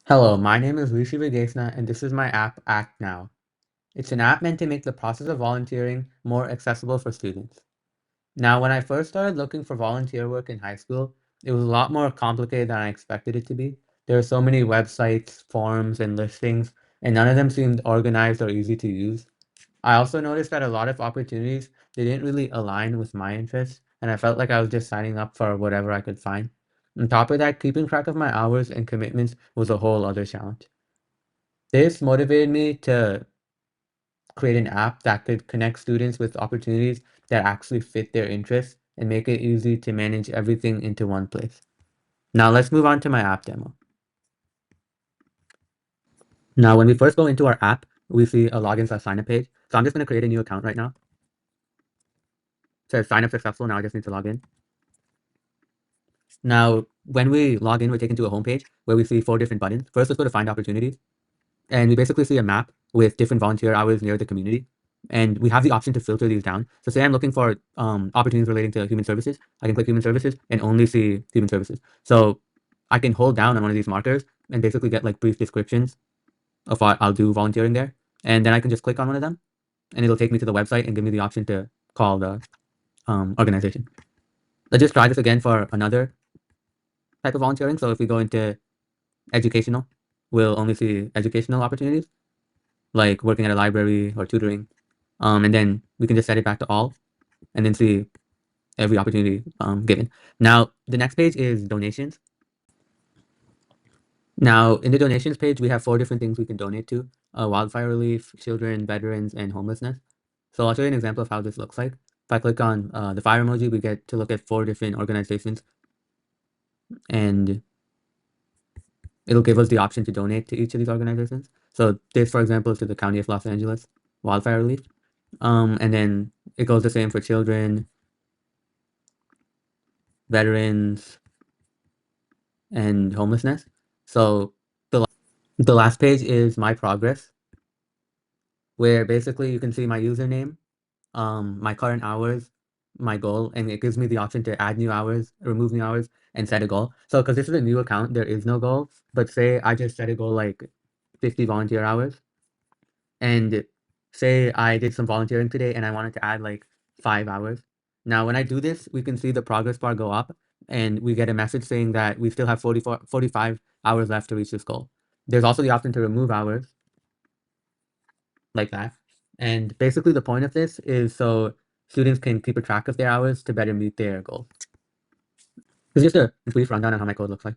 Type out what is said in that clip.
Hello, my name is Rishi CAC, and this is my app, Act Now. It's an app meant to make the process of volunteering more accessible for students. Now, when I first started looking for volunteer work in high school, it was a lot more complicated than I expected it to be. There are so many websites, forums, and listings, and none of them seemed organized or easy to use. I also noticed that a lot of opportunities, they didn't really align with my interests, and I felt like I was just signing up for whatever I could find. On top of that, keeping track of my hours and commitments was a whole other challenge. This motivated me to create an app that could connect students with opportunities that actually fit their interests and make it easy to manage everything into one place. Now let's move on to my app demo. Now, when we first go into our app, we see a login/sign up page. So I'm just going to create a new account right now. It says sign up successful. Now I just need to log in. Now, when we log in, we're taken to a homepage where we see 4 different buttons. First, let's go to find opportunities. And we basically see a map with different volunteer hours near the community. And we have the option to filter these down. So say I'm looking for opportunities relating to human services. I can click human services and only see human services. So I can hold down on one of these markers and basically get like brief descriptions of what I'll do volunteering there. And then I can just click on one of them and it'll take me to the website and give me the option to call the organization. Let's just try this again for another type of volunteering. So if we go into educational, we'll only see educational opportunities like working at a library or tutoring. And then we can just set it back to all and then see every opportunity given. Now, the next page is donations. Now, in the donations page, we have 4 different things we can donate to: wildfire relief, children, veterans, and homelessness. So I'll show you an example of how this looks like. If I click on the fire emoji, we get to look at 4 different organizations, and it'll give us the option to donate to each of these organizations. So this, for example, is to the County of Los Angeles Wildfire Relief. And then it goes the same for children, veterans, and homelessness. So the last page is my progress, where basically you can see my username, my current hours, my goal, and it gives me the option to add new hours, remove new hours, and set a goal. So because this is a new account, there is no goal. But say I just set a goal like 50 volunteer hours, and say I did some volunteering today and I wanted to add like 5 hours. Now, when I do this, we can see the progress bar go up and we get a message saying that we still have 45 hours left to reach this goal. There's also the option to remove hours like that. And basically the point of this is so students can keep a track of their hours to better meet their goals. It's just a brief rundown on how my code looks like.